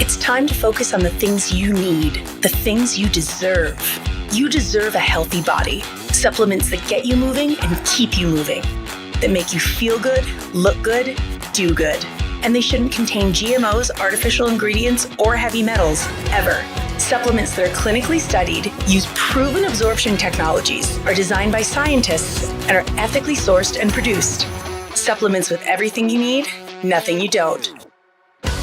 It's time to focus on the things you need, the things you deserve. You deserve a healthy body, supplements that get you moving and keep you moving, that make you feel good, look good, do good. And they shouldn't contain GMOs, artificial ingredients, or heavy metals, ever. Supplements that are clinically studied, use proven absorption technologies, are designed by scientists, and are ethically sourced and produced. Supplements with everything you need, nothing you don't.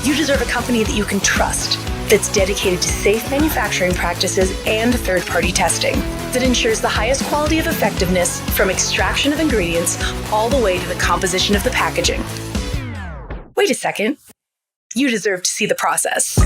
You deserve a company that you can trust, that's dedicated to safe manufacturing practices and third-party testing, that ensures the highest quality of effectiveness from extraction of ingredients all the way to the composition of the packaging. Wait a second. You deserve to see the process.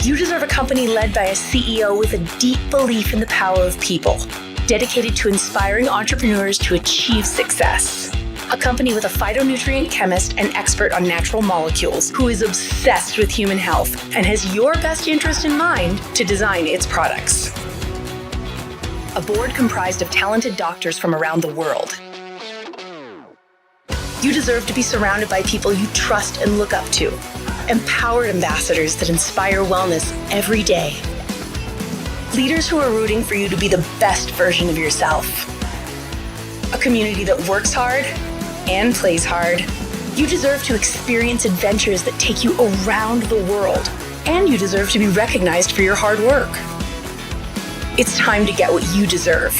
You deserve a company led by a CEO with a deep belief in the power of people, dedicated to inspiring entrepreneurs to achieve success. A company with a phytonutrient chemist and expert on natural molecules who is obsessed with human health and has your best interest in mind to design its products. A board comprised of talented doctors from around the world. You deserve to be surrounded by people you trust and look up to. Empowered ambassadors that inspire wellness every day. Leaders who are rooting for you to be the best version of yourself. A community that works hard and plays hard. You deserve to experience adventures that take you around the world. And you deserve to be recognized for your hard work. It's time to get what you deserve.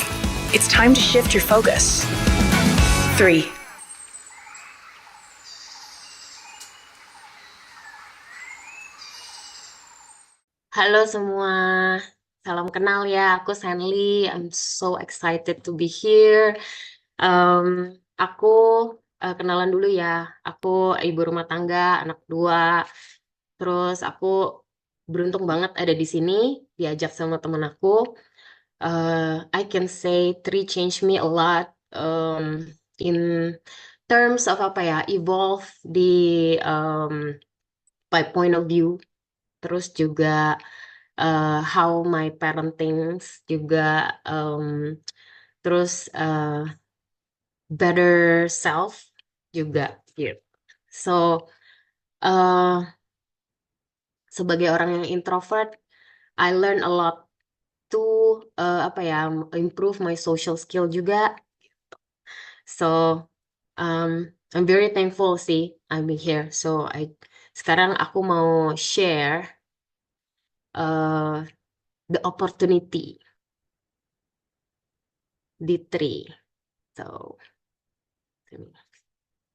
It's time to shift your focus. 3. Halo semua, salam kenal ya. Aku Senli. I'm so excited to be here. Aku kenalan dulu ya. Aku ibu rumah tangga, anak 2. Terus aku beruntung banget ada di sini, diajak sama temen aku. I can say 3 changed me a lot in terms of evolve di my point of view. Terus juga how my parenting juga terus better self juga gitu. So sebagai orang yang introvert, I learn a lot to improve my social skill juga. So I'm very thankful sih I'm here. So sekarang aku mau share the opportunity di 3. So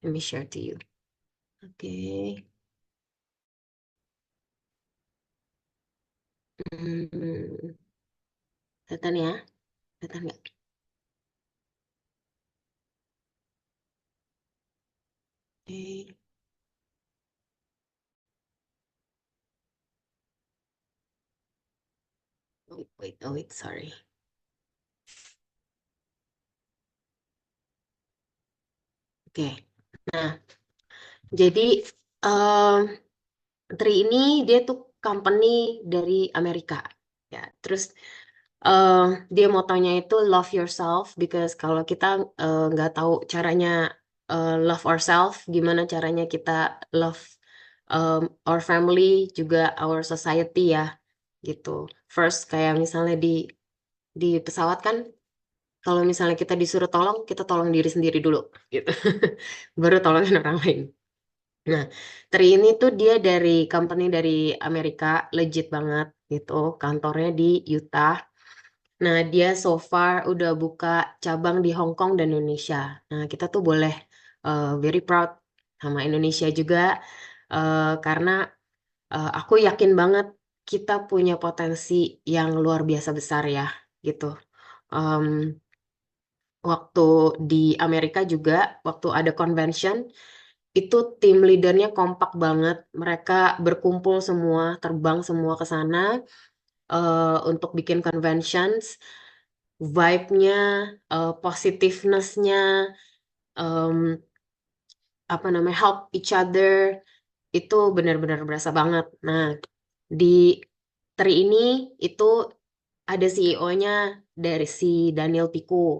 let me share to you. Okay. Kelihatan ya? Kelihatan nggak? Okay. Wait, sorry. Oke. Nah, jadi Tri ini dia tuh company dari Amerika. Ya, terus dia motonya itu love yourself, because kalau kita nggak tahu caranya love ourselves, gimana caranya kita love our family, juga our society ya, gitu. First, kayak misalnya di pesawat kan, kalau misalnya kita disuruh tolong, kita tolong diri sendiri dulu, gitu. Baru tolongin orang lain. Nah, Tri ini tuh dia dari company dari Amerika, legit banget gitu, kantornya di Utah. Nah, dia so far udah buka cabang di Hong Kong dan Indonesia. Nah, kita tuh boleh very proud sama Indonesia juga, karena aku yakin banget kita punya potensi yang luar biasa besar ya, gitu. Waktu di Amerika juga, waktu ada convention, itu tim leadernya kompak banget. Mereka berkumpul semua, terbang semua ke sana untuk bikin conventions. vibe-nya, positiveness-nya, em, apa namanya, help each other, itu benar-benar berasa banget. Nah, di Tri ini itu ada CEO-nya dari si Daniel Pico.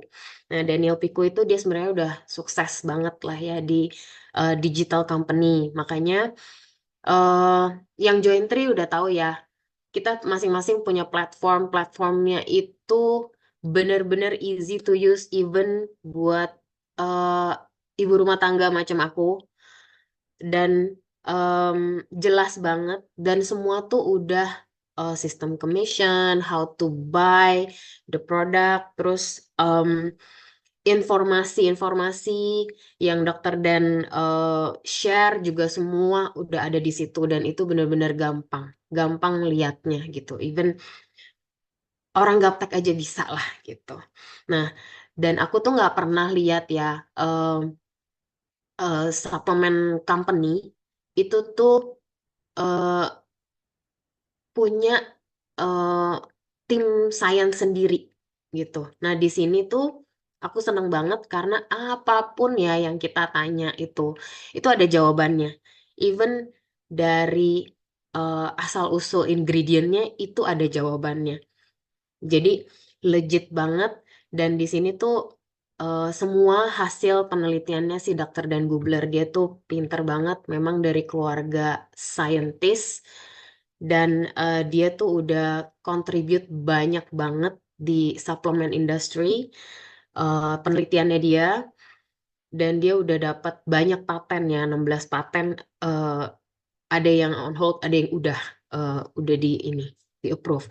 Nah, Daniel Pico itu dia sebenarnya udah sukses banget lah ya di digital company. Makanya eh yang join Tri udah tahu ya, kita masing-masing punya platform. Platformnya itu bener-bener easy to use even buat eh, ibu rumah tangga macam aku, dan jelas banget, dan semua tuh udah sistem commission, how to buy the product, terus informasi-informasi yang dokter dan share juga semua udah ada di situ, dan itu benar-benar gampang, gampang liatnya gitu. Even orang gaptek aja bisa lah gitu. Nah, dan aku tuh nggak pernah lihat ya suplemen company itu tuh eh, punya eh, tim sains sendiri gitu. Nah, di sini tuh aku seneng banget karena apapun ya yang kita tanya itu ada jawabannya. Even dari asal-usul ingredientnya itu ada jawabannya. Jadi legit banget, dan di sini tuh semua hasil penelitiannya si Dr. Dan Gubler, dia tuh pinter banget, memang dari keluarga saintis, dan dia tuh udah contribute banyak banget di supplement industry, penelitiannya dia, dan dia udah dapat banyak paten ya, 16 paten, eh, ada yang on hold, ada yang udah di ini, di approve.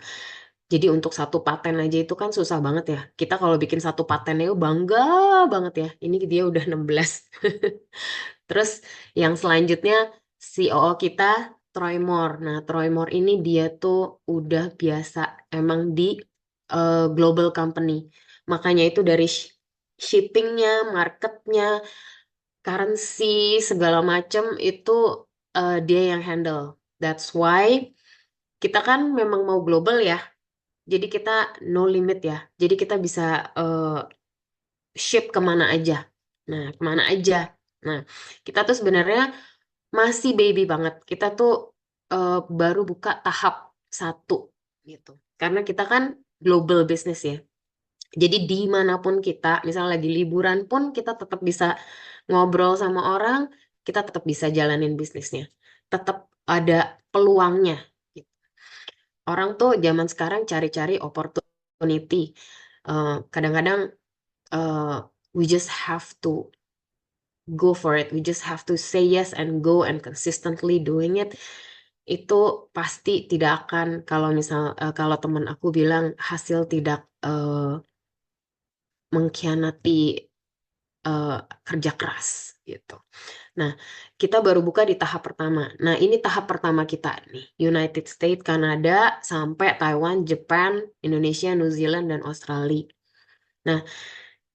Jadi untuk satu paten aja itu kan susah banget ya. Kita kalau bikin satu patennya bangga banget ya. Ini dia udah 16. Terus yang selanjutnya COO kita Troy Moore. Nah, Troy Moore ini dia tuh udah biasa emang di global company. Makanya itu dari shippingnya, marketnya, currency, segala macem itu dia yang handle. That's why kita kan memang mau global ya. Jadi kita no limit ya. Jadi kita bisa ship kemana aja. Nah, kemana aja. Nah, kita tuh sebenarnya masih baby banget. Kita tuh baru buka tahap 1 gitu. Karena kita kan global business ya. Jadi dimanapun kita, misalnya lagi liburan pun kita tetap bisa ngobrol sama orang, kita tetap bisa jalanin bisnisnya. Tetap ada peluangnya. Orang tuh zaman sekarang cari-cari opportunity. Kadang-kadang uh, we just have to go for it. We just have to say yes and go and consistently doing it. Itu pasti tidak akan, kalau misal kalau teman aku bilang hasil tidak mengkhianati eh, kerja keras gitu. Nah, kita baru buka di tahap pertama. Nah, ini tahap pertama kita nih. United States, Kanada, sampai Taiwan, Jepang, Indonesia, New Zealand, dan Australia. Nah,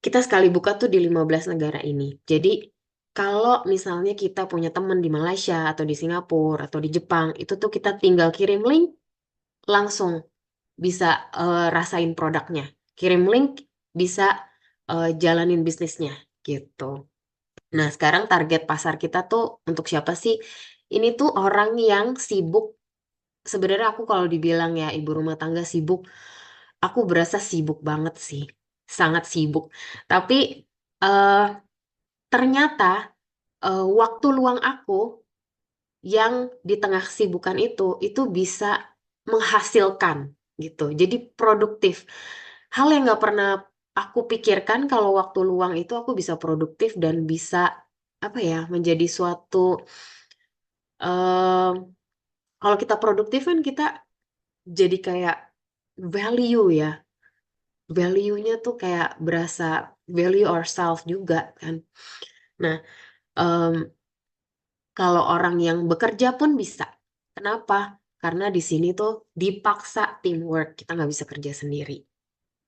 kita sekali buka tuh di 15 negara ini. Jadi, kalau misalnya kita punya teman di Malaysia, atau di Singapura, atau di Jepang, itu tuh kita tinggal kirim link, langsung bisa rasain produknya. Kirim link, bisa jalanin bisnisnya, gitu. Nah, sekarang target pasar kita tuh untuk siapa sih? Ini tuh orang yang sibuk. Sebenarnya aku kalau dibilang ya ibu rumah tangga sibuk, aku berasa sibuk banget sih. Sangat sibuk. Tapi eh, ternyata waktu luang aku yang di tengah kesibukan itu bisa menghasilkan gitu. Jadi produktif. Hal yang nggak pernah aku pikirkan, kalau waktu luang itu aku bisa produktif dan bisa apa ya, menjadi suatu eh kalau kita produktif kan kita jadi kayak value ya. Value-nya tuh kayak berasa value ourselves juga kan. Nah, em, kalau orang yang bekerja pun bisa. Kenapa? Karena di sini tuh dipaksa teamwork. Kita nggak bisa kerja sendiri.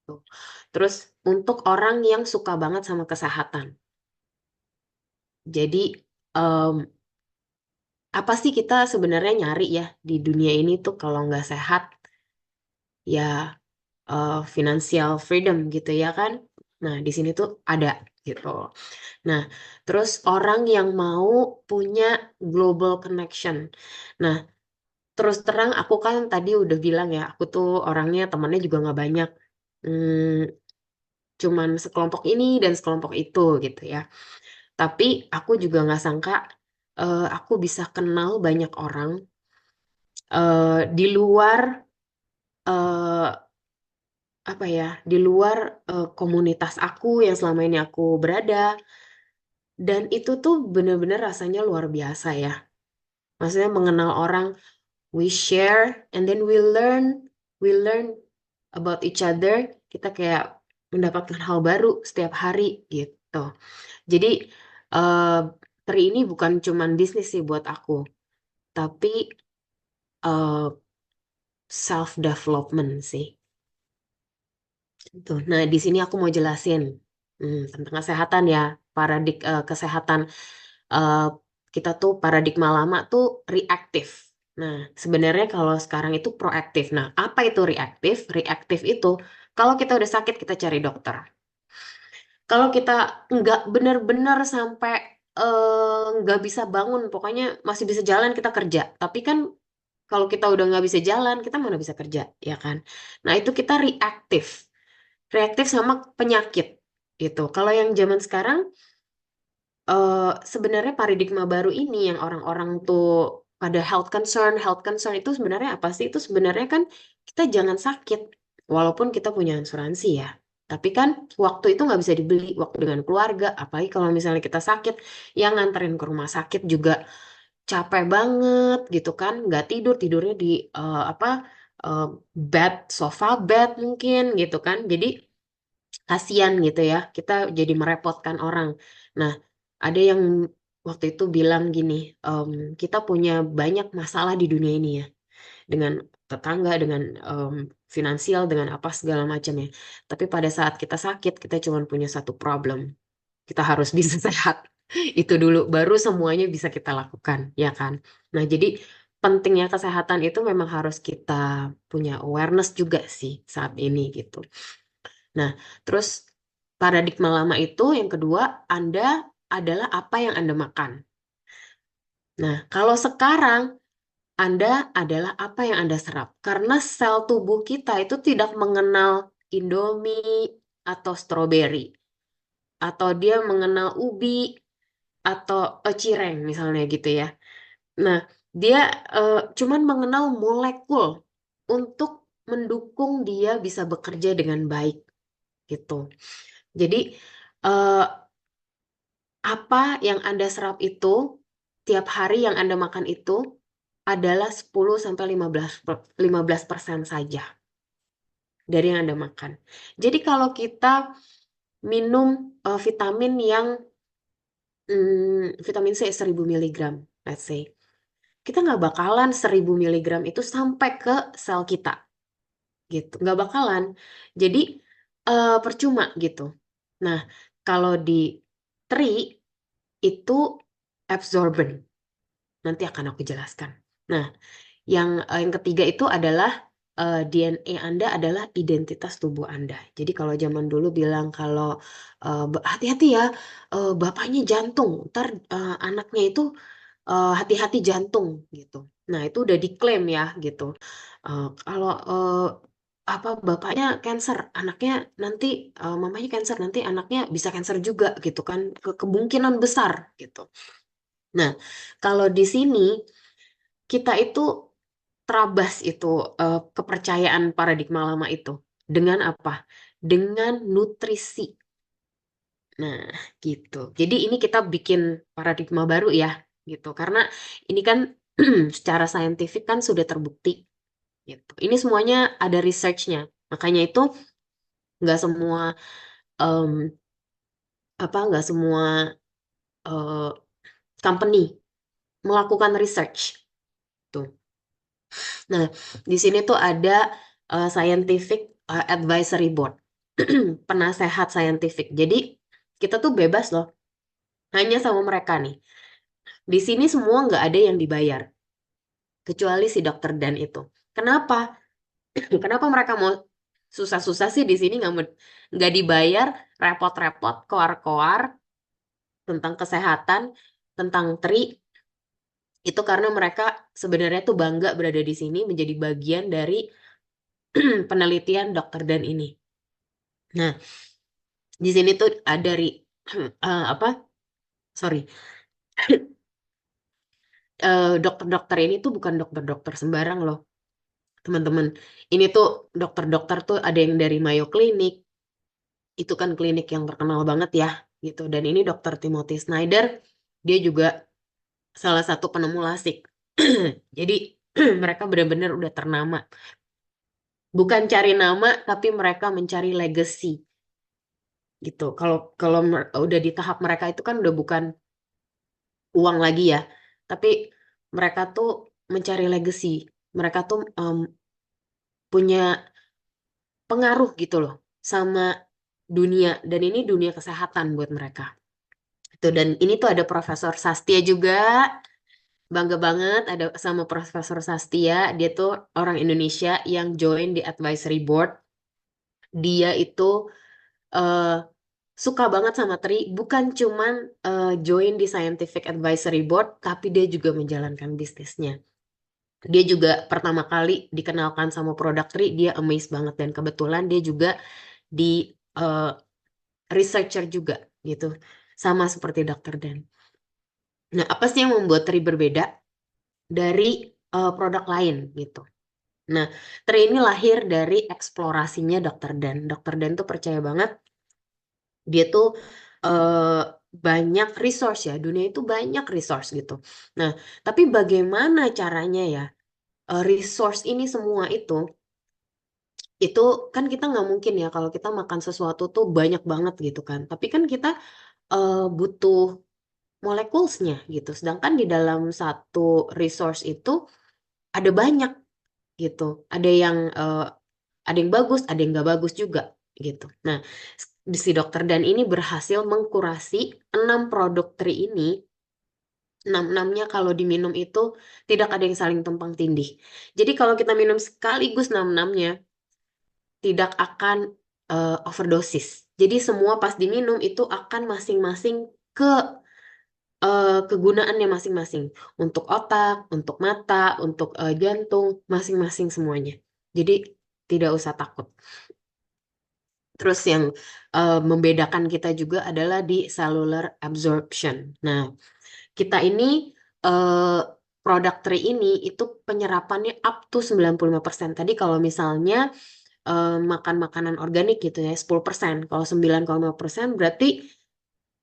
Tuh. Terus untuk orang yang suka banget sama kesehatan. Jadi em, apa sih kita sebenarnya nyari ya di dunia ini tuh kalau nggak sehat? Ya financial freedom gitu ya kan. Nah, di sini tuh ada gitu. Nah, terus orang yang mau punya global connection. Nah, terus terang aku kan tadi udah bilang ya, aku tuh orangnya temannya juga nggak banyak. Hmm, cuman sekelompok ini dan sekelompok itu gitu ya. Tapi aku juga nggak sangka aku bisa kenal banyak orang di luar eh, apa ya, di luar komunitas aku yang selama ini aku berada. Dan itu tuh bener-bener rasanya luar biasa ya. Maksudnya mengenal orang, we share and then we learn about each other. Kita kayak mendapatkan hal baru setiap hari gitu. Jadi eh Tri ini bukan cuman bisnis sih buat aku, tapi eh self development sih. Tuh. Nah, di sini aku mau jelasin tentang kesehatan ya, kesehatan eh, kita tuh paradigma lama tuh reaktif. Nah, sebenarnya kalau sekarang itu proaktif. Nah, apa itu reaktif? Reaktif itu kalau kita udah sakit kita cari dokter. Kalau kita nggak benar-benar sampai nggak bisa bangun, pokoknya masih bisa jalan kita kerja. Tapi kan kalau kita udah nggak bisa jalan, kita mana bisa kerja, ya kan? Nah, itu kita reaktif. Reaktif sama penyakit gitu. Kalau yang zaman sekarang sebenarnya paradigma baru ini yang orang-orang tuh pada health concern itu sebenarnya apa sih? Itu sebenarnya kan kita jangan sakit walaupun kita punya asuransi ya. Tapi kan waktu itu nggak bisa dibeli, waktu dengan keluarga, apalagi kalau misalnya kita sakit, yang nganterin ke rumah sakit juga capek banget gitu kan, nggak tidur, tidurnya di apa eh, sofa bed mungkin gitu kan. Jadi kasihan gitu ya, kita jadi merepotkan orang. Nah, ada yang waktu itu bilang gini, kita punya banyak masalah di dunia ini ya, dengan tetangga, dengan finansial, dengan apa segala macamnya. Tapi pada saat kita sakit, kita cuma punya satu problem, kita harus bisa sehat. Itu dulu, baru semuanya bisa kita lakukan, ya kan? Nah, jadi pentingnya kesehatan itu memang harus kita punya awareness juga sih saat ini gitu. Nah, terus paradigma lama itu yang kedua, Anda adalah apa yang Anda makan. Nah, kalau sekarang Anda adalah apa yang Anda serap. Karena sel tubuh kita itu tidak mengenal Indomie atau stroberi. Atau dia mengenal ubi atau cireng misalnya gitu ya. Nah, dia cuman mengenal molekul untuk mendukung dia bisa bekerja dengan baik gitu. Jadi eh, apa yang Anda serap itu tiap hari yang Anda makan itu adalah 10 sampai 15% saja dari yang Anda makan. Jadi kalau kita minum vitamin yang vitamin C 1000 mg, let's say, kita nggak bakalan 1000 mg itu sampai ke sel kita gitu, nggak bakalan. Jadi percuma gitu. Nah, kalau di tri itu absorbent. Nanti akan aku jelaskan. Nah, yang ketiga itu adalah DNA Anda adalah identitas tubuh Anda. Jadi kalau zaman dulu bilang kalau hati-hati ya, bapaknya jantung, ntar anaknya itu hati-hati jantung gitu. Nah, itu udah diklaim ya gitu. Kalau apa bapaknya cancer, anaknya nanti mamanya cancer, nanti anaknya bisa cancer juga gitu kan. Kemungkinan besar gitu. Nah, kalau di sini kita itu terabas itu kepercayaan paradigma lama itu dengan apa? Dengan nutrisi. Nah, gitu. Jadi ini kita bikin paradigma baru ya, gitu. Karena ini kan secara saintifik kan sudah terbukti, gitu. Ini semuanya ada research-nya. Makanya itu nggak semua em, nggak semua eh, company melakukan research. Tuh. Nah, di sini tuh ada scientific advisory board, penasehat saintifik. Jadi kita tuh bebas loh, hanya sama mereka nih. Di sini semua nggak ada yang dibayar, kecuali si dokter Dan itu. Kenapa? Kenapa mereka mau susah-susah sih di sini nggak dibayar, repot-repot, koar-koar tentang kesehatan, tentang tri, itu karena mereka sebenarnya tuh bangga berada di sini menjadi bagian dari penelitian Dokter Dan ini. Nah, di sini tuh ada apa? Sorry. Dokter-dokter ini tuh bukan dokter-dokter sembarang loh, teman-teman. Ini tuh dokter-dokter tuh ada yang dari Mayo Clinic, itu kan klinik yang terkenal banget ya, gitu. Dan ini Dokter Timothy Snyder, dia juga salah satu penemu lasik. Jadi mereka benar-benar udah ternama. Bukan cari nama, tapi mereka mencari legacy, gitu. Kalau kalau udah di tahap mereka itu kan udah bukan uang lagi ya, tapi mereka tuh mencari legacy. Mereka tuh punya pengaruh gitu loh sama dunia, dan ini dunia kesehatan buat mereka. Itu, dan ini tuh ada Profesor Sastia juga, bangga banget ada sama Profesor Sastia. Dia tuh orang Indonesia yang join di advisory board. Dia itu eh, suka banget sama Tri, bukan cuman join di scientific advisory board, tapi dia juga menjalankan bisnisnya. Dia juga pertama kali dikenalkan sama produk Tri, dia amazed banget, dan kebetulan dia juga di eh, researcher juga gitu, sama seperti Dr. Dan. Nah, apa sih yang membuat Tri berbeda dari produk lain gitu? Nah, Tri ini lahir dari eksplorasinya Dr. Dan. Dr. Dan tuh percaya banget, dia tuh eh, banyak resource ya, dunia itu banyak resource gitu. Nah, tapi bagaimana caranya ya resource ini semua itu kan kita nggak mungkin ya kalau kita makan sesuatu tuh banyak banget gitu kan. Tapi kan kita butuh molekulsnya gitu. Sedangkan di dalam satu resource itu ada banyak gitu. Ada yang bagus, ada yang nggak bagus juga gitu. Nah, si dokter Dan ini berhasil mengkurasi 6 produk Tri ini. Enam-enamnya kalau diminum itu tidak ada yang saling tumpang tindih. Jadi kalau kita minum sekaligus enam-enamnya tidak akan overdosis. Jadi semua pas diminum itu akan masing-masing ke kegunaannya masing-masing. Untuk otak, untuk mata, untuk jantung, masing-masing semuanya. Jadi tidak usah takut. Terus yang membedakan kita juga adalah di cellular absorption. Nah, kita ini eh, produk Tri ini itu penyerapannya up to 95%. Tadi kalau misalnya makan makanan organik gitu ya 10%. Kalau 9,5% berarti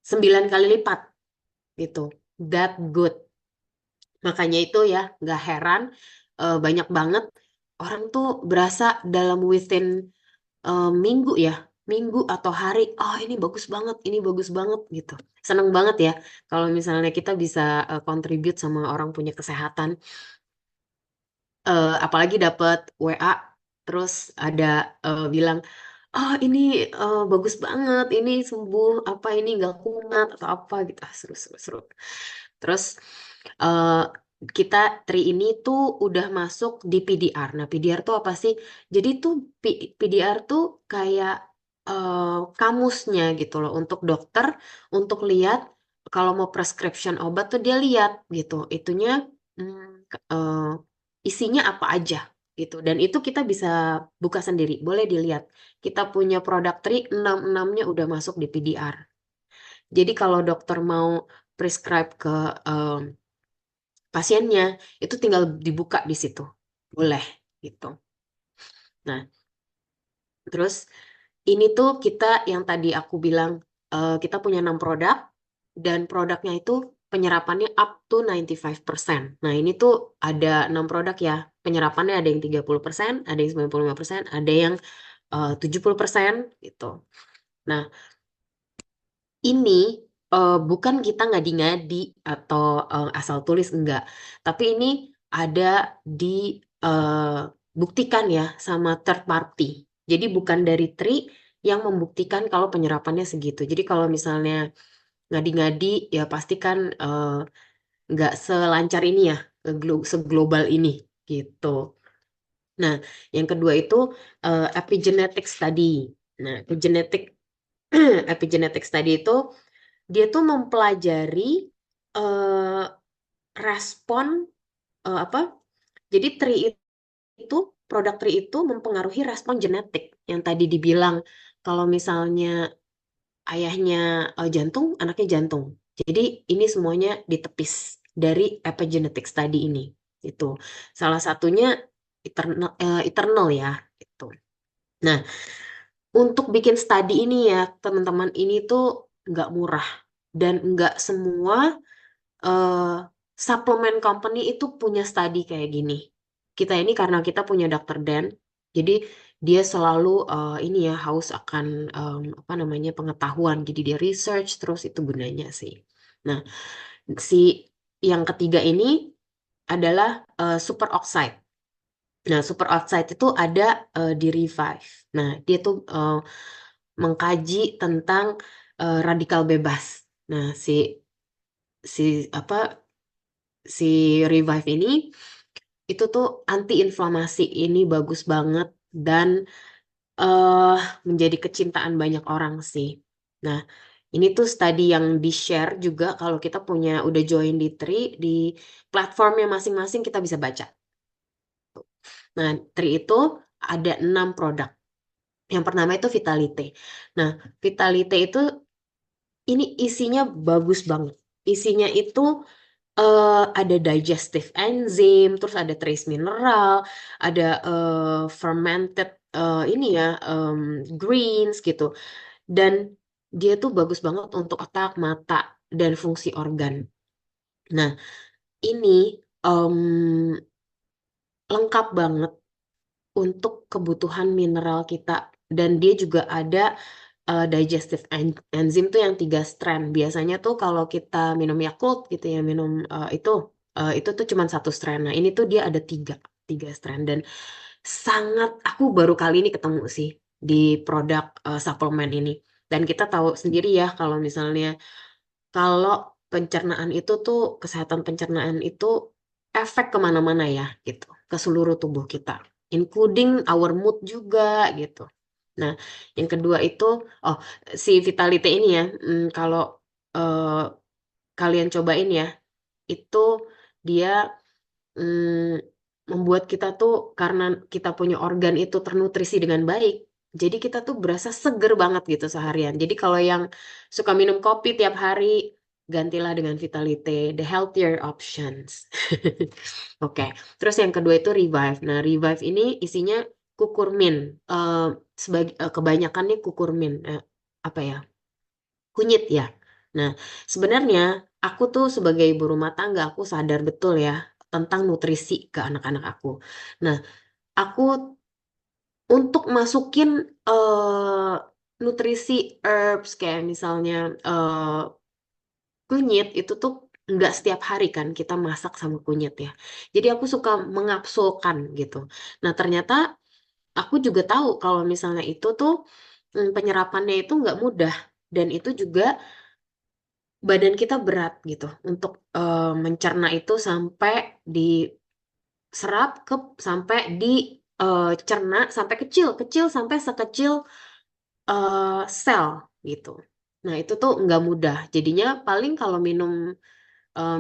9 kali lipat gitu. That good. Makanya itu ya nggak heran banyak banget orang tuh berasa dalam within minggu ya, minggu atau hari, oh ini bagus banget gitu. Seneng banget ya kalau misalnya kita bisa contribute sama orang punya kesehatan. Apalagi dapat WA terus ada bilang, oh ini bagus banget, ini sembuh, apa ini nggak kumat atau apa gitu. Seru, seru, seru. Terus eh, kita Tri ini tuh udah masuk di PDR. Nah, PDR tuh apa sih? Jadi tuh PDR tuh kayak kamusnya gitu loh untuk dokter, untuk lihat kalau mau prescription obat tuh dia lihat gitu. Itunya isinya apa aja gitu. Dan itu kita bisa buka sendiri, boleh dilihat. Kita punya produk Tri, 6-6-nya udah masuk di PDR. Jadi kalau dokter mau prescribe ke pasiennya, itu tinggal dibuka di situ. Boleh gitu. Nah, terus ini tuh kita yang tadi aku bilang kita punya 6 produk dan produknya itu penyerapannya up to 95%. Nah, ini tuh ada 6 produk ya. Penyerapannya ada yang 30%, ada yang 95%, ada yang 70% gitu. Nah, ini bukan kita ngadi-ngadi atau asal tulis, enggak. Tapi ini ada dibuktikan ya sama third party. Jadi bukan dari Tri yang membuktikan kalau penyerapannya segitu. Jadi kalau misalnya ngadi-ngadi ya pasti kan nggak selancar ini ya, seglobal ini gitu. Nah, yang kedua itu epigenetic study. Nah, epigenetic study itu dia tuh mempelajari eh, respon apa? Jadi itu produk tri itu mempengaruhi respon genetik yang tadi dibilang kalau misalnya ayahnya jantung, anaknya jantung. Jadi ini semuanya ditepis dari epigenetic study ini. Itu salah satunya eternal ya. Itu. Nah, untuk bikin study ini ya teman-teman ini tuh nggak murah dan nggak semua eh, suplemen company itu punya study kayak gini. Kita ini karena kita punya Dr. Dan, jadi dia selalu ini ya haus akan apa namanya pengetahuan. Jadi dia research terus itu gunanya sih. Nah, si yang ketiga ini adalah super oxide. Nah, super oxide itu ada di Revive. Nah, dia tuh mengkaji tentang radikal bebas. Nah, si apa si Revive ini itu tuh anti inflamasi ini bagus banget dan eh menjadi kecintaan banyak orang sih. Nah, ini tuh studi yang di-share juga kalau kita punya udah join di Tri di platformnya masing-masing kita bisa baca. Nah, Tri itu ada 6 produk. Yang pertama itu Vitalite. Nah, Vitalite itu ini isinya bagus banget. Isinya itu ada digestive enzyme, terus ada trace mineral, ada fermented ini ya greens gitu. Dan dia tuh bagus banget untuk otak, mata, dan fungsi organ. Nah, ini em, lengkap banget untuk kebutuhan mineral kita. Dan dia juga ada digestive enzyme tuh yang 3 strand. Biasanya tuh kalau kita minum Yakult gitu ya, minum itu tuh cuma 1 strand. Nah, ini tuh dia ada tiga strand dan aku baru kali ini ketemu sih di produk suplemen ini. Dan kita tahu sendiri ya kalau pencernaan itu tuh kesehatan pencernaan itu efek kemana-mana ya gitu ke seluruh tubuh kita, including our mood juga gitu. Nah, yang kedua itu, oh, si Vitalite ini ya, kalau eh, kalian cobain ya, itu dia membuat kita tuh karena kita punya organ itu ternutrisi dengan baik, jadi kita tuh berasa seger banget gitu seharian. Jadi kalau yang suka minum kopi tiap hari, gantilah dengan Vitalite, the healthier options. Oke, terus yang kedua itu Revive. Nah, Revive ini isinya kukurmin. Eh kebanyakannya kukurmin. Apa ya? Kunyit ya. Nah, sebenarnya aku tuh sebagai ibu rumah tangga, aku sadar betul ya tentang nutrisi ke anak-anak aku. Nah, aku untuk masukin eh, nutrisi herbs kayak misalnya kunyit itu tuh nggak setiap hari kan kita masak sama kunyit ya. Jadi aku suka mengapsulkan gitu. Nah, ternyata aku juga tahu kalau misalnya itu tuh penyerapannya itu nggak mudah dan itu juga badan kita berat gitu untuk mencerna itu sampai diserap sampai dicerna sampai kecil sampai sekecil sel gitu. Nah, itu tuh nggak mudah. Jadinya paling kalau minum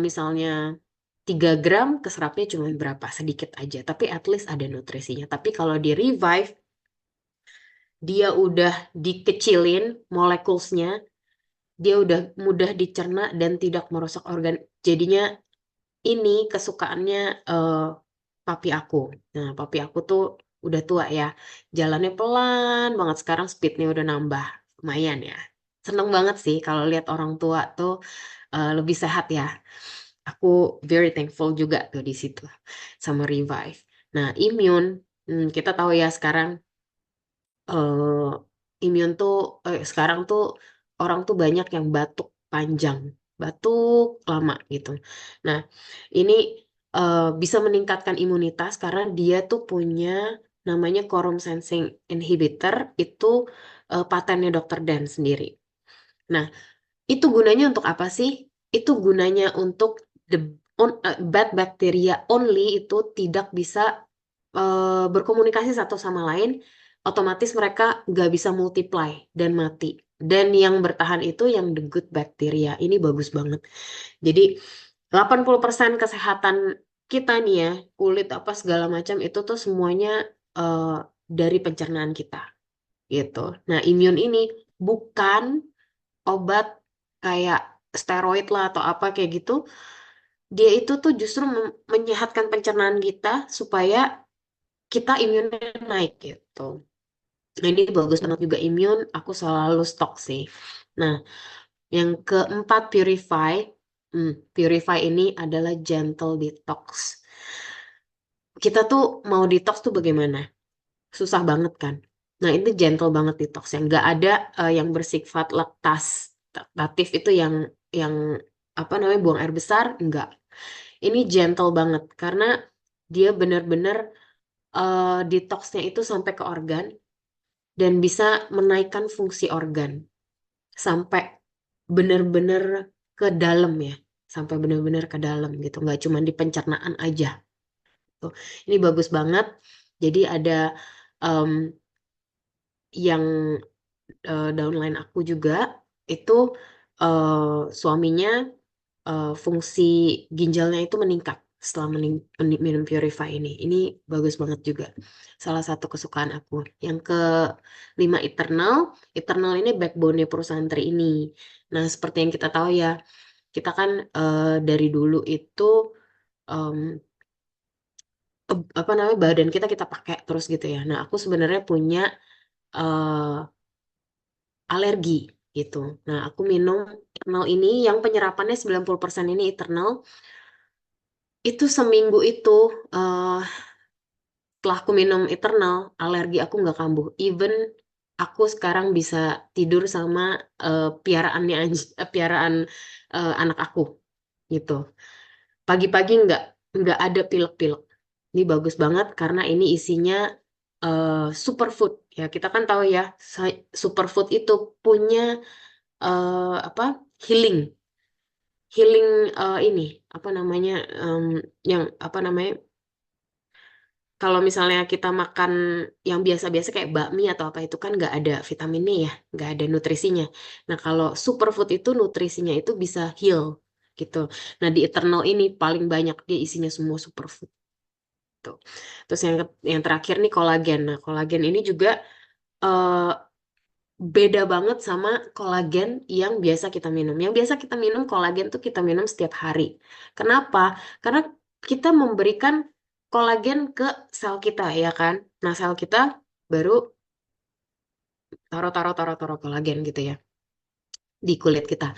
misalnya 3 gram keserapnya cuma berapa? Sedikit aja. Tapi at least ada nutrisinya. Tapi kalau di Revive, dia udah dikecilin molekulsnya, dia udah mudah dicerna dan tidak merusak organ. Jadinya ini kesukaannya papi aku. Nah, papi aku tuh udah tua ya. Jalannya pelan banget. Sekarang speednya udah nambah. Lumayan ya. Seneng banget sih kalau lihat orang tua tuh lebih sehat ya. Aku very thankful juga tuh di situ sama Revive. Nah, imun, kita tahu ya sekarang eh, imun tuh sekarang tuh orang tuh banyak yang batuk panjang, batuk lama gitu. Nah, ini bisa meningkatkan imunitas karena dia tuh punya namanya quorum sensing inhibitor itu patennya Dr. Dan sendiri. Nah, itu gunanya untuk apa sih? Itu gunanya untuk bad bacteria only itu tidak bisa berkomunikasi satu sama lain, otomatis mereka nggak bisa multiply dan mati. Dan yang bertahan itu yang the good bacteria. Ini bagus banget. Jadi 80% kesehatan kita nih ya, kulit apa segala macam itu tuh semuanya dari pencernaan kita gitu. Nah, imun ini bukan obat kayak steroid lah atau apa kayak gitu. Dia itu tuh justru menyehatkan pencernaan kita supaya kita imunnya naik gitu. Nah, ini bagus banget juga imun, aku selalu stok sih. Nah, yang keempat purify. Purify ini adalah gentle detox. Kita tuh mau detox tuh bagaimana? Susah banget kan? Nah, ini gentle banget detox yang nggak ada yang bersifat laktatif itu yang apa namanya buang air besar, enggak. Ini gentle banget karena dia benar-benar detoxnya itu sampai ke organ dan bisa menaikkan fungsi organ sampai benar-benar ke dalam ya, sampai benar-benar ke dalam gitu, nggak cuma di pencernaan aja. Tuh. Ini bagus banget. Jadi ada em, yang downline aku juga itu suaminya fungsi ginjalnya itu meningkat setelah minum Purify ini. Ini bagus banget juga. Salah satu kesukaan aku. Yang kelima Eternal. Eternal ini backbone-nya perusahaan Tri ini. Nah, seperti yang kita tahu ya, kita kan dari dulu itu em, apa namanya badan kita kita pakai terus gitu ya. Nah, aku sebenarnya punya eh, alergi gitu. Nah, aku minum Eternal ini yang penyerapannya 90% ini Eternal. Itu seminggu itu eh setelah aku minum Eternal, alergi aku nggak kambuh. Even aku sekarang bisa tidur sama piaraannya piaraan anak aku gitu. Pagi-pagi nggak ada pilek-pilek. Ini bagus banget karena ini isinya superfood. Ya, kita kan tahu ya, superfood itu punya apa? Healing. Healing ini apa namanya? Yang apa namanya? Kalau misalnya kita makan yang biasa-biasa kayak bakmi atau apa itu kan nggak ada vitaminnya ya, nggak ada nutrisinya. Nah, kalau superfood itu nutrisinya itu bisa heal gitu. Nah, di Eternal ini paling banyak dia isinya semua superfood tuh. Terus yang terakhir nih kolagen. Nah, kolagen ini juga eh, beda banget sama kolagen yang biasa kita minum. Yang biasa kita minum kolagen tuh kita minum setiap hari. Kenapa? Karena kita memberikan kolagen ke sel kita ya kan. Nah, sel kita baru taruh kolagen gitu ya di kulit kita.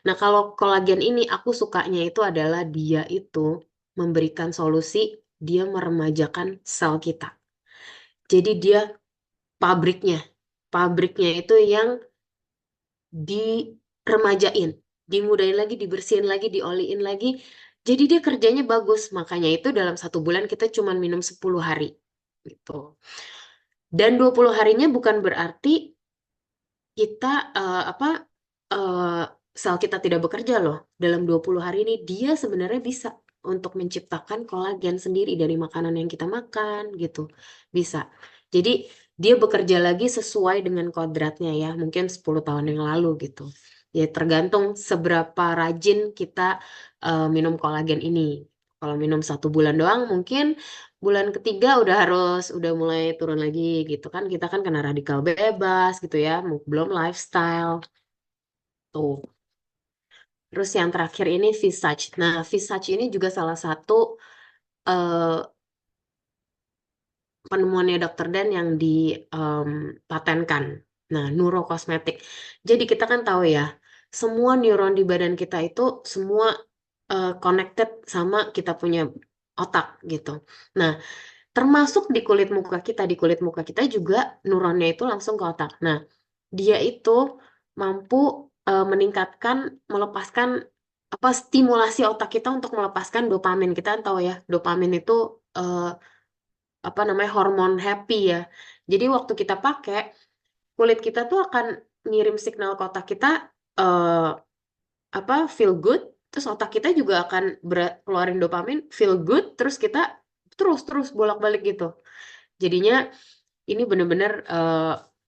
Nah, kalau kolagen ini aku sukanya itu adalah dia itu memberikan solusi, dia meremajakan sel kita. Jadi dia pabriknya. Pabriknya itu yang diremajain, dimudahin lagi, dibersihin lagi, dioliin lagi. Jadi dia kerjanya bagus. Makanya itu dalam 1 bulan kita cuma minum 10 hari. Gitu. Dan 20 harinya bukan berarti kita apa eh, sel kita tidak bekerja loh. Dalam 20 hari ini dia sebenarnya bisa untuk menciptakan kolagen sendiri dari makanan yang kita makan gitu. Bisa. Jadi dia bekerja lagi sesuai dengan kodratnya ya, mungkin 10 tahun yang lalu gitu. Ya tergantung seberapa rajin kita minum kolagen ini. Kalau minum 1 bulan doang mungkin bulan ketiga udah mulai turun lagi gitu kan, kita kan kena radikal bebas gitu ya, belum lifestyle tuh. Terus yang terakhir ini Visage. Nah, Visage ini juga salah satu eh, penemuannya Dr. Dan yang dipatenkan. Nah, neurokosmetik. Jadi kita kan tahu ya, semua neuron di badan kita itu semua connected sama kita punya otak gitu. Nah, termasuk di kulit muka kita juga neuronnya itu langsung ke otak. Nah, dia itu mampu meningkatkan, melepaskan apa stimulasi otak kita untuk melepaskan dopamin. Kita kan tahu ya, dopamin itu eh, apa namanya hormon happy ya. Jadi waktu kita pakai, kulit kita tuh akan ngirim signal ke otak kita eh, apa feel good, terus otak kita juga akan keluarin dopamin, feel good, terus kita terus bolak-balik gitu. Jadinya ini bener-bener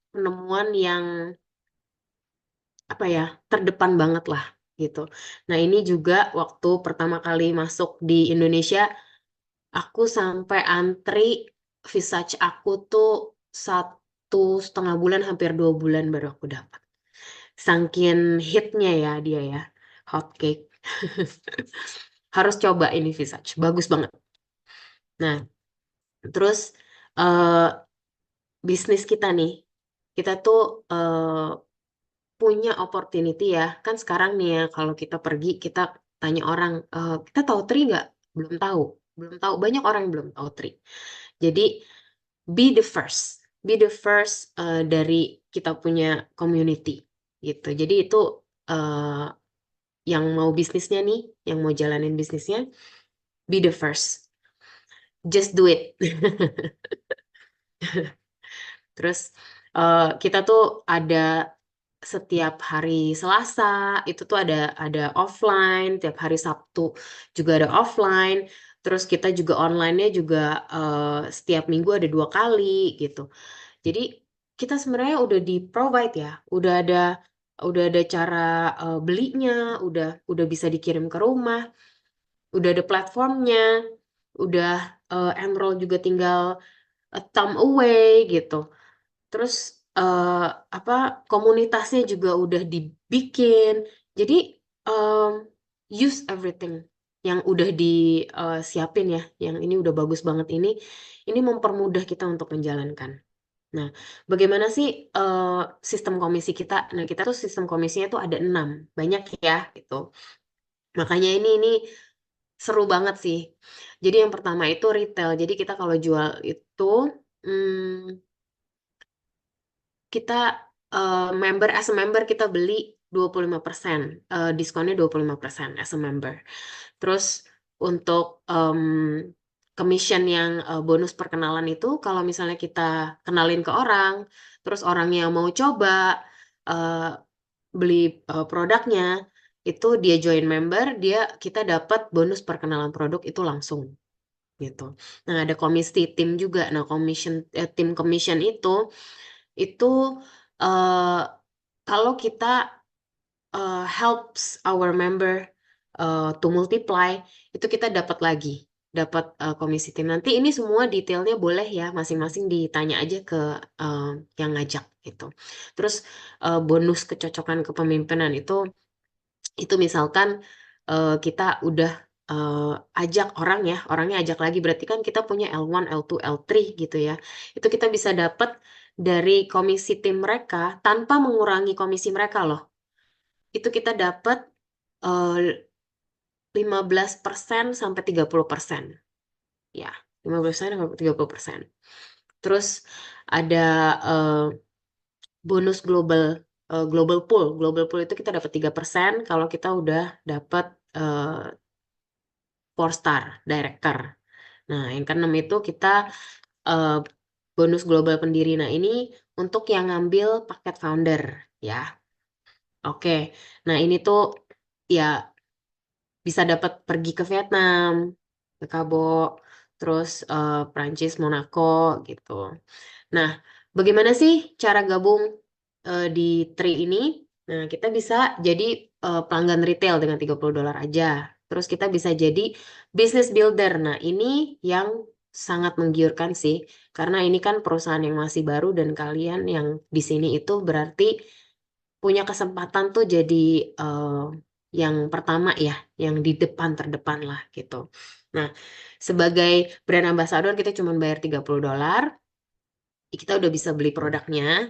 penemuan yang apa ya, terdepan banget lah gitu. Nah ini juga waktu pertama kali masuk di Indonesia, aku sampai antri Visage aku tuh 1,5 bulan, hampir 2 bulan baru aku dapat. Sangkin hitnya ya dia ya, hotcake. Harus coba ini Visage, bagus banget. Nah, terus eh, bisnis kita nih, kita tuh punya opportunity ya. Kan sekarang nih ya, kalau kita pergi, kita tanya orang, kita tahu Tri nggak? Belum tahu. Belum tahu. Banyak orang yang belum tahu Tri. Jadi, be the first. Be the first dari kita punya community. Gitu. Jadi itu eh, yang mau bisnisnya nih, yang mau jalanin bisnisnya, be the first. Just do it. Terus kita tuh ada setiap hari Selasa itu tuh ada offline, tiap hari Sabtu juga ada offline. Terus kita juga online-nya juga setiap minggu ada 2 kali gitu. Jadi kita sebenarnya udah di provide ya, udah ada cara belinya, udah bisa dikirim ke rumah, udah ada platformnya, udah enroll juga tinggal a thumb away gitu. Terus apa komunitasnya juga udah dibikin. Jadi em, use everything yang udah disiapin ya. Yang ini udah bagus banget ini. Ini mempermudah kita untuk menjalankan. Nah, bagaimana sih sistem komisi kita? Nah, kita tuh sistem komisinya tuh ada 6, banyak ya gitu. Makanya ini seru banget sih. Jadi yang pertama itu retail. Jadi kita kalau jual itu hmm, kita as a member kita beli 25%, diskonnya 25% as a member. Terus untuk commission yang bonus perkenalan itu kalau misalnya kita kenalin ke orang, terus orangnya mau coba eh, beli produknya, itu dia join member, kita dapat bonus perkenalan produk itu langsung gitu. Nah, ada komisi tim juga. Nah, tim commission itu eh, kalau kita helps our member to multiply, itu kita dapat komisi tim. Nanti ini semua detailnya boleh ya, masing-masing ditanya aja ke eh, yang ngajak gitu. Terus bonus kecocokan kepemimpinan itu misalkan kita udah ajak orang ya, orangnya ajak lagi, berarti kan kita punya L1, L2, L3 gitu ya. Itu kita bisa dapat dari komisi tim mereka tanpa mengurangi komisi mereka loh. Itu kita dapat eh, 15% sampai 30%. Ya, 15% sampai 30%. Terus ada eh, bonus global pool. Global pool itu kita dapat 3% kalau kita udah dapat 4 star director. Nah, yang keenam itu kita eh, bonus global pendiri. Nah, ini untuk yang ngambil paket founder ya. Oke. Nah, ini tuh ya bisa dapat pergi ke Vietnam, ke Cabo, terus Prancis, Monaco gitu. Nah, bagaimana sih cara gabung di Tri ini? Nah, kita bisa jadi pelanggan retail dengan $30 aja. Terus kita bisa jadi business builder. Nah, ini yang sangat menggiurkan sih, karena ini kan perusahaan yang masih baru dan kalian yang di sini itu berarti punya kesempatan tuh jadi yang pertama ya, yang di depan terdepan lah gitu. Nah, sebagai brand ambassador kita cuma bayar $30, kita udah bisa beli produknya.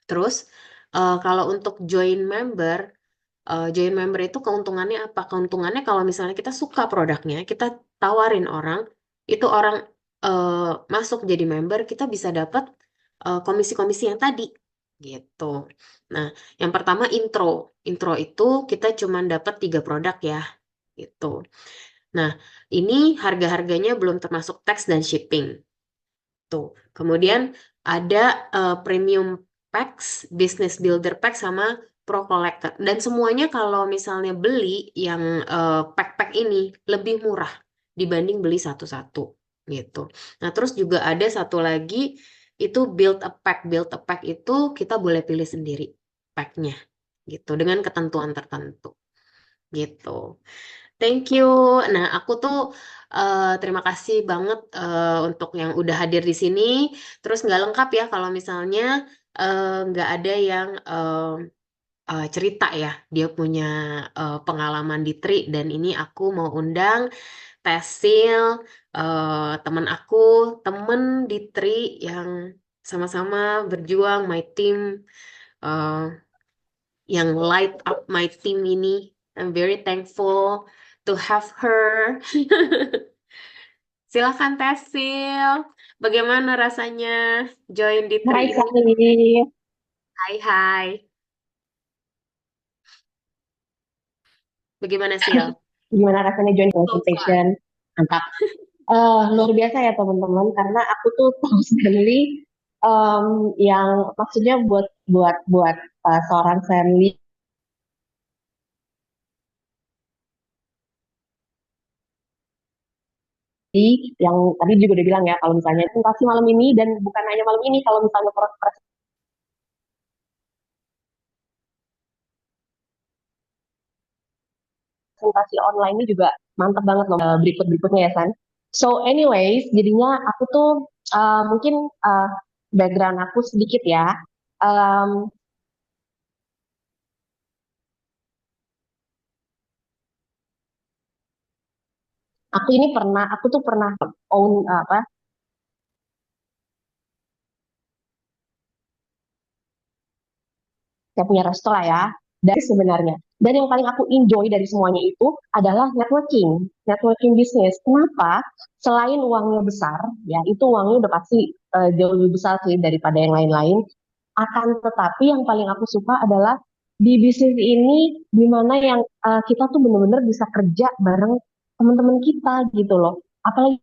Terus kalau untuk join member itu keuntungannya apa? Keuntungannya kalau misalnya kita suka produknya, kita tawarin orang, itu orang masuk jadi member, kita bisa dapat komisi-komisi yang tadi gitu. Nah, yang pertama intro. Intro itu kita cuma dapat 3 produk ya gitu. Nah, ini harga-harganya belum termasuk tax dan shipping. Tuh. Kemudian ada premium packs, business builder pack sama pro collector. Dan semuanya kalau misalnya beli yang pack-pack ini lebih murah dibanding beli satu-satu. gitu. Nah, terus juga ada satu lagi itu build a pack. Build a pack itu kita boleh pilih sendiri packnya gitu dengan ketentuan tertentu gitu. Thank you. Nah, aku tuh terima kasih banget untuk yang udah hadir di sini. Terus nggak lengkap ya kalau misalnya nggak ada yang cerita ya. Dia punya pengalaman di Tri dan ini aku mau undang Tesil, teman aku, temen di Tri yang sama-sama berjuang, my team, eh, yang light up my team ini. I'm very thankful to have her. Silahkan Tesil, bagaimana rasanya join di Tri Hai ini? Kali, Hai hai, bagaimana Sil? gimana rasanya join So far. consultation? Mantap. Luar biasa ya teman-teman, karena aku tuh tahu sekali yang maksudnya buat buat buat seorang family yang tadi juga udah bilang ya kalau misalnya presentasi malam ini dan bukan hanya malam ini, kalau misalnya presentasi online ini juga mantap banget loh berikut-berikutnya ya San. So anyways, jadinya aku tuh mungkin uh, background aku sedikit ya. Um, aku tuh pernah own apa saya punya resto lah ya dari sebenarnya. Dan yang paling aku enjoy dari semuanya itu adalah networking bisnis. Kenapa? Selain uangnya besar, ya itu uangnya udah pasti jauh lebih besar sih daripada yang lain-lain. Akan tetapi yang paling aku suka adalah di bisnis ini di mana yang kita tuh bener-bener bisa kerja bareng teman-teman kita gitu loh. Apalagi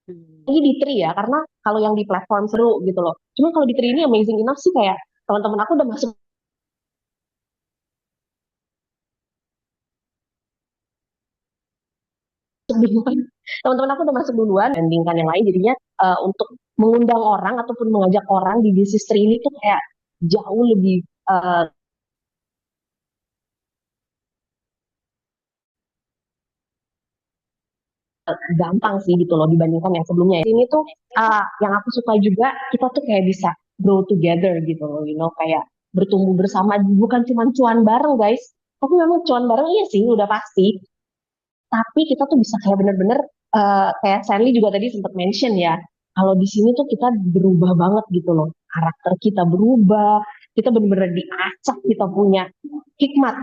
Hmm. di Tri ya, karena kalau yang di platform seru gitu loh. Cuma kalau di Tri ini amazing enough sih kayak teman-teman aku udah masuk duluan. Teman-teman aku udah masuk duluan bandingkan yang lain. Jadinya untuk mengundang orang ataupun mengajak orang di bisnis Tri ini tuh kayak jauh lebih gampang sih gitu loh dibandingkan yang sebelumnya. Ini tuh yang aku suka juga kita tuh kayak bisa grow together gitu loh, kayak bertumbuh bersama bukan cuma cuan bareng guys. Tapi memang cuan bareng iya sih udah pasti, tapi kita tuh bisa kayak bener-bener kayak Sally juga tadi sempat mention ya, kalau di sini tuh kita berubah banget gitu loh, karakter kita berubah, kita bener-bener diacak, kita punya hikmat,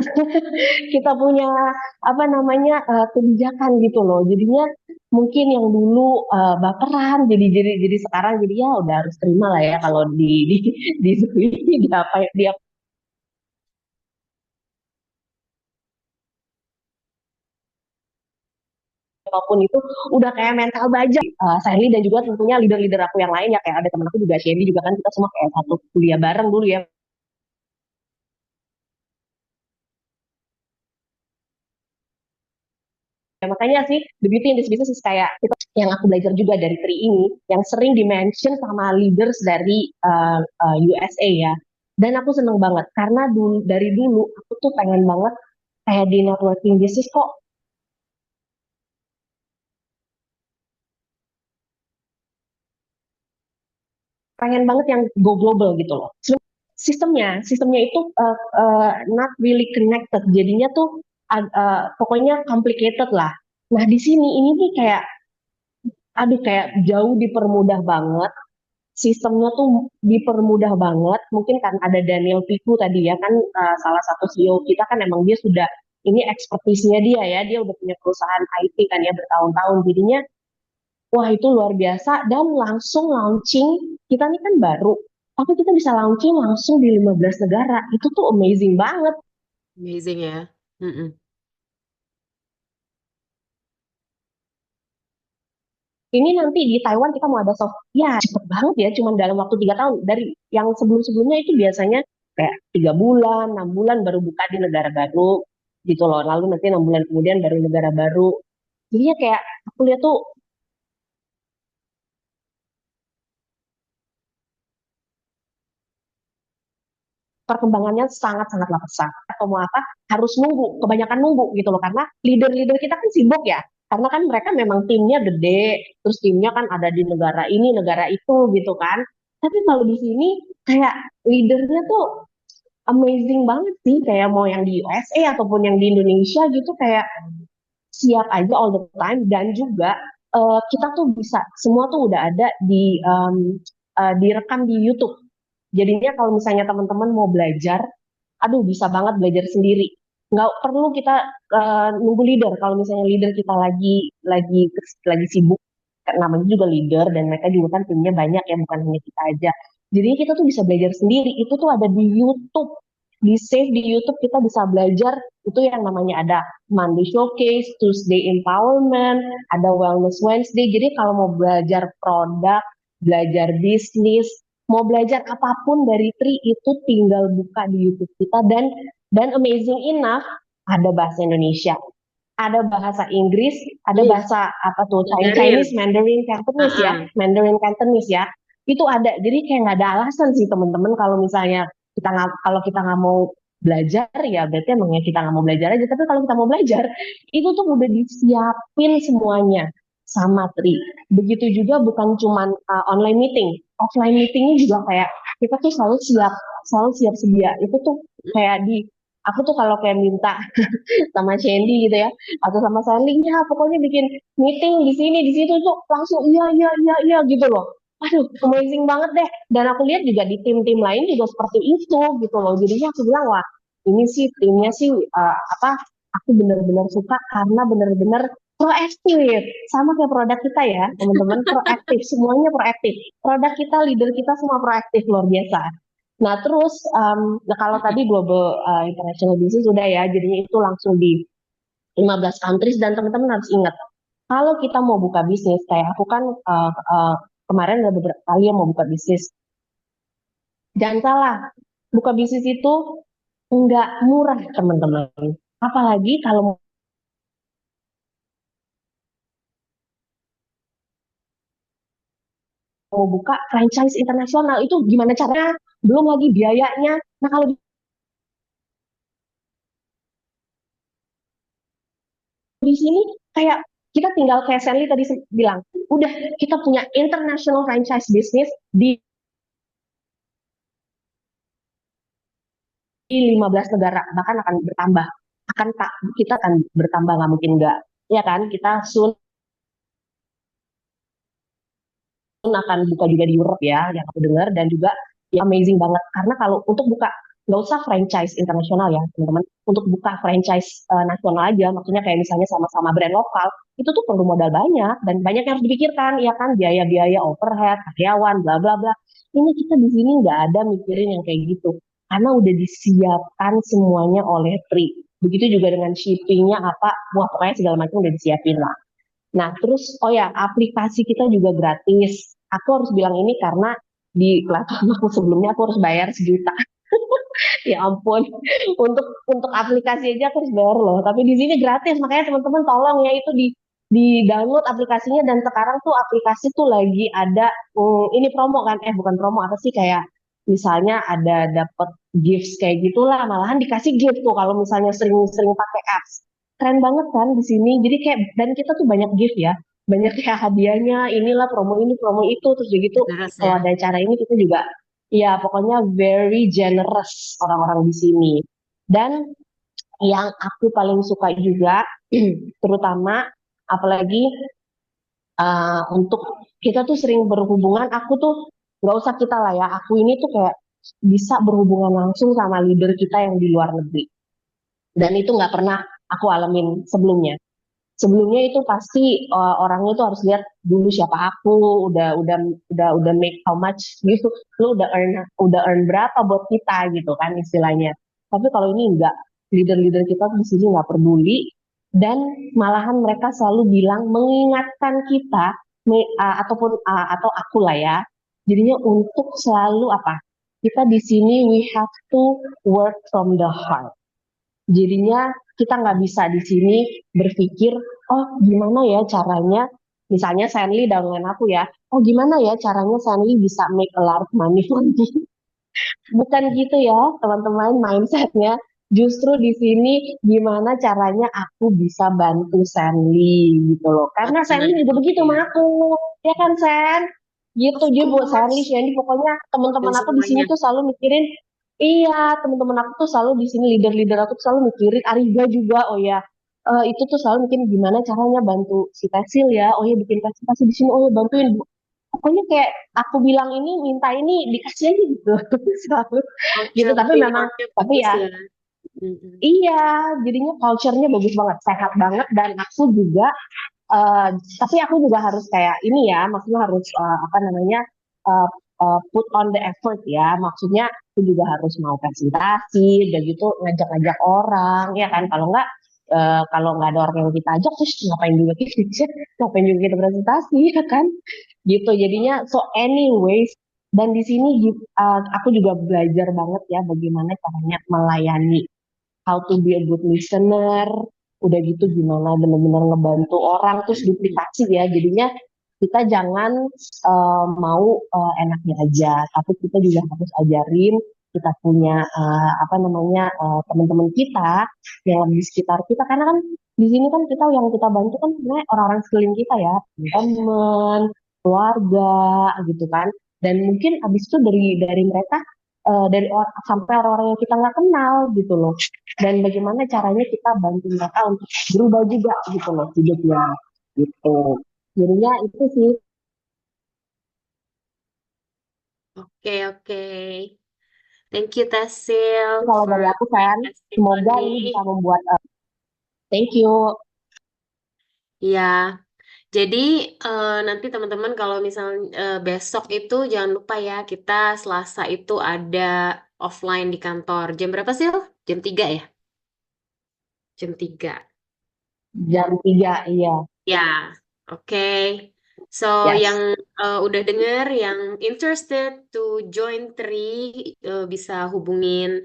kita punya apa namanya kebijakan gitu loh, jadinya mungkin yang dulu baperan jadi sekarang jadi ya udah harus terima lah ya kalau di di apa dia apapun itu udah kayak mental baja. Sally dan juga tentunya leader-leader aku yang lain ya kayak ada temen aku juga Shelly juga kan kita semua kayak satu kuliah bareng dulu ya. Ya, makanya sih the beauty in this business is kayak kita, yang aku belajar juga dari Tri ini yang sering dimention sama leaders dari USA ya. Dan aku seneng banget karena dari dulu aku tuh pengen banget kayak di networking business kok pengen banget yang go global gitu loh. Sistemnya itu not really connected, jadinya tuh pokoknya complicated lah. Nah di sini ini nih kayak aduh kayak jauh dipermudah banget, sistemnya tuh dipermudah banget. Mungkin kan ada Daniel Piku tadi ya kan, salah satu CEO kita kan emang dia sudah ini ekspertisnya dia ya, dia udah punya perusahaan IT kan ya bertahun-tahun, jadinya wah itu luar biasa dan langsung launching, kita nih kan baru, tapi kita bisa launching langsung di 15 negara. Itu tuh amazing banget. Amazing ya. Mm-mm. Ini nanti di Taiwan kita mau ada soft, ya cepet banget ya, cuman dalam waktu 3 tahun. Dari yang sebelum-sebelumnya itu biasanya kayak 3 bulan, 6 bulan baru buka di negara baru. gitu loh. Lalu nanti 6 bulan kemudian baru negara baru. Jadinya kayak aku lihat tuh perkembangannya sangat-sangatlah pesat. Atau mau apa, harus nunggu, kebanyakan nunggu gitu loh. Karena leader-leader kita kan sibuk ya. Karena kan mereka memang timnya gede, terus timnya kan ada di negara ini, negara itu gitu kan. Tapi kalau di sini kayak leadernya tuh amazing banget sih. Kayak mau yang di USA ataupun yang di Indonesia gitu kayak siap aja all the time. Dan juga kita tuh bisa, semua tuh udah ada direkam di YouTube. Jadinya kalau misalnya teman-teman mau belajar, aduh bisa banget belajar sendiri. Nggak perlu kita nunggu leader. Kalau misalnya leader kita lagi sibuk, namanya juga leader dan mereka juga kan timnya banyak ya, bukan hanya kita aja. Jadi kita tuh bisa belajar sendiri. Itu tuh ada di YouTube. Di save di YouTube kita bisa belajar itu yang namanya ada Monday Showcase, Tuesday Empowerment, ada Wellness Wednesday. Jadi kalau mau belajar produk, belajar bisnis, mau belajar apapun dari Tri itu tinggal buka di YouTube kita dan amazing enough ada bahasa Indonesia, ada bahasa Inggris, ada Ih, bahasa apa tuh Mandarin. Chinese, Mandarin Cantonese ya, Heeh. Mandarin Cantonese ya. Itu ada. Jadi kayak nggak ada alasan sih teman-teman kalau misalnya kalau kita nggak mau belajar ya berarti emangnya kita nggak mau belajar aja. Tapi kalau kita mau belajar itu tuh udah disiapin semuanya sama Tri. Begitu juga bukan cuman online meeting, offline meetingnya juga kayak kita tuh selalu siap sedia. Itu tuh kayak aku tuh kalau kayak minta sama Shandy gitu ya atau sama Sally ya pokoknya bikin meeting di sini di situ tuh langsung iya iya iya iya gitu loh. Aduh amazing banget deh. Dan aku lihat juga di tim-tim lain juga seperti itu gitu loh. Jadinya aku bilang wah ini sih timnya sih apa aku benar-benar suka karena benar-benar proaktif sama kayak produk kita ya teman-teman, proaktif semuanya proaktif. Produk kita, leader kita semua proaktif luar biasa. Nah, terus nah kalau tadi global international business sudah ya, jadinya itu langsung di 15 countries dan teman-teman harus ingat, kalau kita mau buka bisnis, kayak aku kan kemarin ada beberapa kali yang mau buka bisnis. Jangan salah, buka bisnis itu nggak murah, teman-teman. Apalagi kalau mau buka franchise internasional, itu gimana caranya? Belum lagi biayanya. Nah, kalau di sini kayak kita tinggal kayak Sally tadi bilang, udah kita punya international franchise business di 15 negara, bahkan akan bertambah. Akan tak kita akan bertambah nggak mungkin nggak, ya kan? Kita soon akan buka juga di Europe ya, yang aku dengar dan juga ya amazing banget karena kalau untuk buka nggak usah franchise internasional ya teman-teman, untuk buka franchise nasional aja, maksudnya kayak misalnya sama-sama brand lokal itu tuh perlu modal banyak dan banyak yang harus dipikirkan, ya kan, biaya-biaya overhead, karyawan, bla bla bla. Ini kita di sini nggak ada mikirin yang kayak gitu karena udah disiapkan semuanya oleh Tri. Begitu juga dengan shippingnya apa, wah pokoknya segala macam udah disiapin lah. Nah, terus oh ya, aplikasi kita juga gratis. Aku harus bilang ini karena di platform aku sebelumnya aku harus bayar 1 juta. Ya ampun, untuk aplikasi aja aku harus bayar loh. Tapi di sini gratis, makanya teman-teman tolong ya itu di download aplikasinya. Dan sekarang tuh aplikasi tuh lagi ada ini promo kan? Bukan promo, apa sih, kayak misalnya ada dapat gifts kayak gitulah, malahan dikasih gift tuh kalau misalnya sering-sering pakai apps. Keren banget kan di sini. Jadi kayak dan kita tuh banyak gift ya. Banyak kayak hadiahnya, inilah promo ini, promo itu, terus begitu Generous kalau ya. ada acara ini kita juga ya pokoknya very generous orang-orang di sini. Dan yang aku paling suka juga, terutama apalagi untuk kita tuh sering berhubungan, aku tuh nggak usah kita lah ya, aku ini tuh kayak bisa berhubungan langsung sama leader kita yang di luar negeri. Dan itu nggak pernah aku alamin sebelumnya. Sebelumnya itu pasti orangnya tuh harus lihat dulu siapa aku, udah make how much gitu, lu udah earn berapa buat kita gitu kan istilahnya. Tapi kalau ini enggak, leader-leader kita di sini nggak peduli dan malahan mereka selalu bilang mengingatkan kita ataupun atau aku lah ya. Jadinya untuk selalu apa? Kita di sini we have to work from the heart. Jadinya kita nggak bisa di sini berpikir, oh gimana ya caranya, misalnya Sanli dengan aku ya, oh gimana ya caranya Sanli bisa make a lot of money lagi. Bukan gitu ya, teman-teman, mindsetnya. Justru di sini gimana caranya aku bisa bantu Sanli gitu loh. Karena Sanli juga begitu sama aku, ya kan Sen? Gitu, Of dia buat Sanli, course. Sanli pokoknya Dan teman-teman aku di sini semuanya. tuh selalu mikirin, iya teman-teman aku tuh selalu di sini leader-leader aku tuh selalu mikirin, Ariga juga, oh ya, itu tuh selalu mikirin gimana caranya bantu si Tesil ya, oh ya bikin pasti di sini, oh ya bantuin pokoknya kayak aku bilang ini minta ini dikasih aja gitu selalu gitu Culture tapi memang teamworknya tapi bagus ya ya. Mm-mm. iya jadinya culture-nya bagus banget sehat banget dan aku juga eh, tapi aku juga harus kayak ini ya maksudnya harus apa namanya eh, put on the effort ya maksudnya aku juga harus mau presentasi udah gitu ngajak-ngajak orang ya kan kalau nggak ada orang yang kita ajak terus ngapain juga kita ngapain juga kita presentasi ya kan gitu jadinya so anyways dan di sini aku juga belajar banget ya bagaimana caranya melayani how to be a good listener udah gitu gimana benar-benar ngebantu orang terus duplikasi ya jadinya kita jangan mau enaknya aja tapi kita juga harus ajarin kita punya apa namanya teman-teman kita yang di sekitar kita karena kan di sini kan kita yang kita bantu kan sebenarnya orang-orang sekeliling kita ya teman keluarga gitu kan dan mungkin abis itu dari mereka sampai orang-orang yang kita nggak kenal gitu loh dan bagaimana caranya kita bantu mereka untuk berubah juga gitu loh hidupnya gitu jadinya itu sih Oke, oke. Thank you, Tasil, kalau for dari aku kan semoga ini bisa testimony. membuat thank you Ya, jadi nanti teman-teman kalau misalnya besok itu jangan lupa ya, kita Selasa itu ada offline di kantor. Jam berapa sih? Jam 3 ya? Jam 3. jam 3 iya Ya, oke. So, yang yes udah denger, yang interested to join bisa hubungin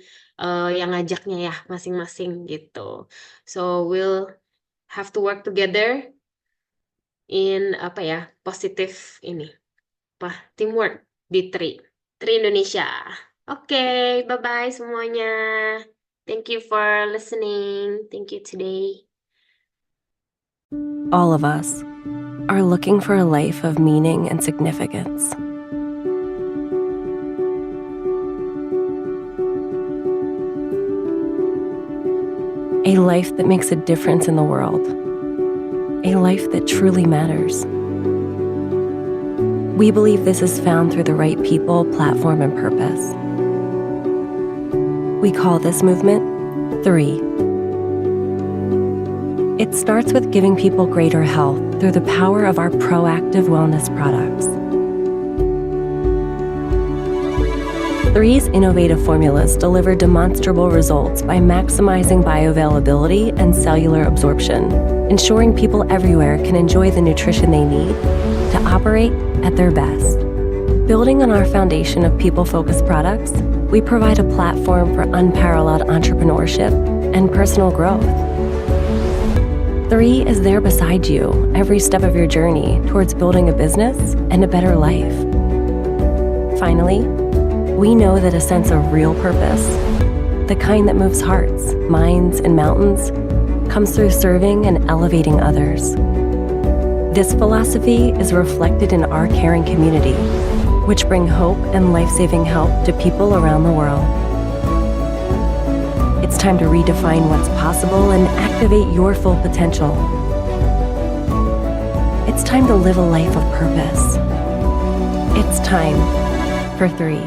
yang ngajaknya ya, masing-masing gitu. So, we'll have to work together in apa ya, positif ini, apa, teamwork di Tri Indonesia. Oke, bye-bye semuanya. Thank you for listening. Thank you today. All of us are looking for a life of meaning and significance. A life that makes a difference in the world. A life that truly matters. We believe this is found through the right people, platform, and purpose. We call this movement 3. It starts with giving people greater health through the power of our proactive wellness products. 3's innovative formulas deliver demonstrable results by maximizing bioavailability and cellular absorption, ensuring people everywhere can enjoy the nutrition they need to operate at their best. Building on our foundation of people-focused products, we provide a platform for unparalleled entrepreneurship and personal growth. 3 is there beside you every step of your journey towards building a business and a better life. Finally, we know that a sense of real purpose, the kind that moves hearts, minds, and mountains, comes through serving and elevating others. This philosophy is reflected in our caring community, which bring hope and life-saving help to people around the world. It's time to redefine what's possible and activate your full potential. It's time to live a life of purpose. It's time for 3.